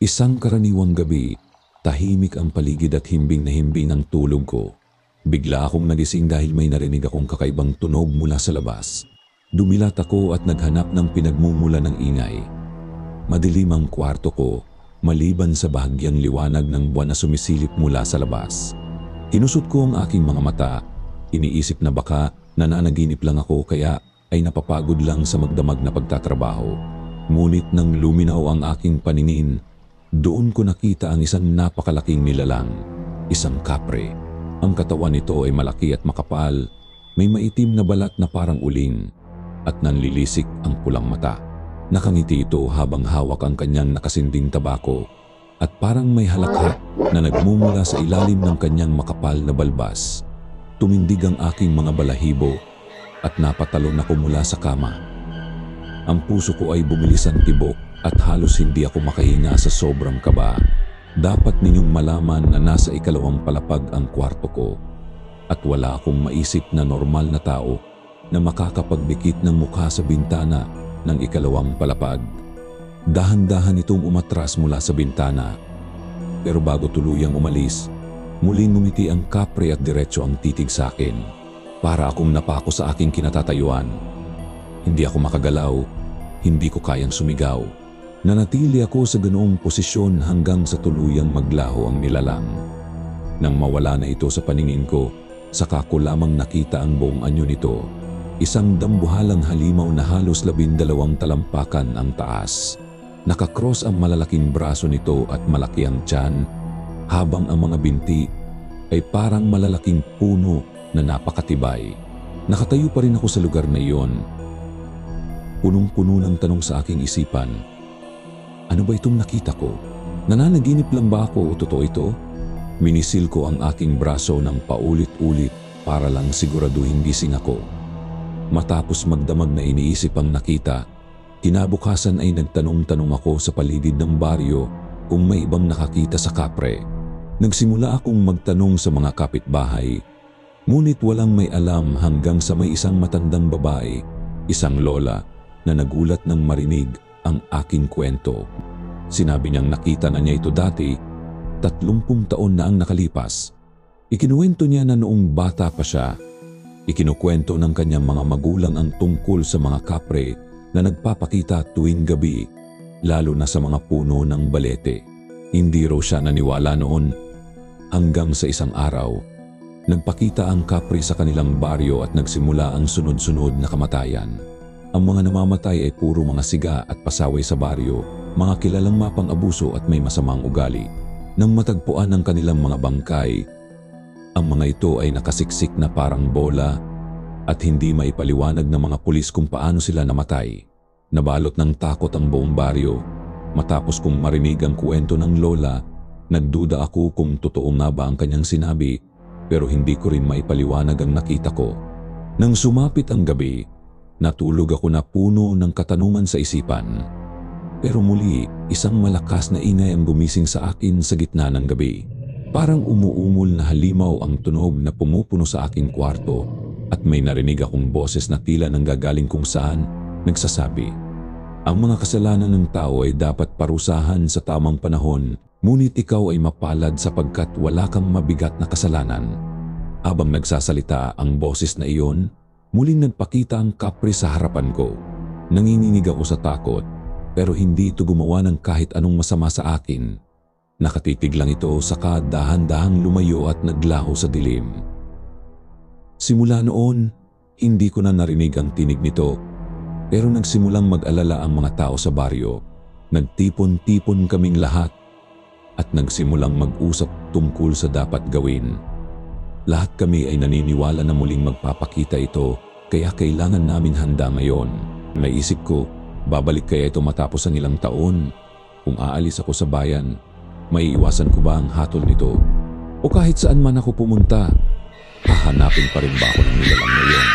Isang karaniwang gabi, tahimik ang paligid at himbing na himbing ang tulog ko. Bigla akong nagising dahil may narinig akong kakaibang tunog mula sa labas. Dumilat ako at naghanap ng pinagmumula ng ingay. Madilim ang kwarto ko, maliban sa bahagyang liwanag ng buwan na sumisilip mula sa labas. Hinusot ko ang aking mga mata. Iniisip na baka nananaginip lang ako kaya ay napapagod lang sa magdamag na pagtatrabaho. Ngunit nang luminaw ang aking paningin, doon ko nakita ang isang napakalaking nilalang, isang kapre. Ang katawan nito ay malaki at makapal, may maitim na balat na parang uling, at nanlilisik ang pulang mata. Nakangiti ito habang hawak ang kanyang nakasinding tabako, at parang may halakhak na nagmumula sa ilalim ng kanyang makapal na balbas. Tumindig ang aking mga balahibo at napatalon ako mula sa kama. Ang puso ko ay bumilis ang tibok at halos hindi ako makahinga sa sobrang kaba. Dapat ninyong malaman na nasa ikalawang palapag ang kwarto ko at wala akong maisip na normal na tao na makakapagbikit ng mukha sa bintana ng ikalawang palapag. Dahan-dahan itong umatras mula sa bintana. Pero bago tuluyang umalis, muling ngumiti ang kapre at diretso ang titig sa akin. Para akong napako sa aking kinatatayuan. Hindi ako makagalaw, hindi ko kayang sumigaw. Nanatili ako sa ganoong posisyon hanggang sa tuluyang maglaho ang nilalang. Nang mawala na ito sa paningin ko, saka ko lamang nakita ang buong anyo nito. Isang dambuhalang halimaw na halos 12 talampakan ang taas. Nakakross ang malalaking braso nito at malaki ang tiyan, habang ang mga binti ay parang malalaking puno na napakatibay. Nakatayo pa rin ako sa lugar na iyon. Punong-puno ng tanong sa aking isipan. Ano ba itong nakita ko? Nananaginip lang ba ako o totoo ito? Minisil ko ang aking braso ng paulit-ulit para lang siguraduhin gising ako. Matapos magdamag na iniisip ang nakita, kinabukasan ay nagtanong-tanong ako sa paligid ng baryo kung may ibang nakakita sa kapre. Nagsimula akong magtanong sa mga kapitbahay, ngunit walang may alam hanggang sa may isang matandang babae, isang lola, na nagulat nang marinig ang aking kwento. Sinabi niyang nakita na niya ito dati, 30 taon na ang nakalipas. Ikinuwento niya na noong bata pa siya. Ikinukwento ng kanyang mga magulang ang tungkol sa mga kapre na nagpapakita tuwing gabi, lalo na sa mga puno ng balete. Hindi raw siya naniwala noon hanggang sa isang araw, nagpakita ang kapre sa kanilang baryo at nagsimula ang sunod-sunod na kamatayan. Ang mga namamatay ay puro mga siga at pasaway sa baryo, mga kilalang mapang-abuso at may masamang ugali. Nang matagpuan ang kanilang mga bangkay, ang mga ito ay nakasiksik na parang bola at hindi maipaliwanag ng mga pulis kung paano sila namatay. Nabalot ng takot ang buong baryo. Matapos kong marinig ang kwento ng lola, nagduda ako kung totoo nga ba ang kanyang sinabi, pero hindi ko rin maipaliwanag ang nakita ko. Nang sumapit ang gabi, natulog ako na puno ng katanungan sa isipan. Pero muli, isang malakas na ingay ang gumising sa akin sa gitna ng gabi. Parang umuumol na halimaw ang tunog na pumupuno sa aking kwarto at may narinig akong boses na tila nanggagaling kung saan nagsasabi, "Ang mga kasalanan ng tao ay dapat parusahan sa tamang panahon, ngunit ikaw ay mapalad sapagkat wala kang mabigat na kasalanan." Habang nagsasalita ang boses na iyon, muling nagpakita ang kapre sa harapan ko. Nanginginig ako sa takot, pero hindi ito gumawa ng kahit anong masama sa akin. Nakatitig lang ito saka dahan-dahang lumayo at naglaho sa dilim. Simula noon, hindi ko na narinig ang tinig nito, pero nagsimulang mag-alala ang mga tao sa baryo. Nagtipon-tipon kaming lahat at nagsimulang mag-usap tungkol sa dapat gawin. Lahat kami ay naniniwala na muling magpapakita ito, kaya kailangan namin handa ngayon. Naisip ko, babalik kaya ito matapos ang ilang taon? Kung aalis ako sa bayan, maiiwasan ko ba ang hatol nito? O kahit saan man ako pumunta, hahanapin pa rin ba ako ng nilalang na iyon?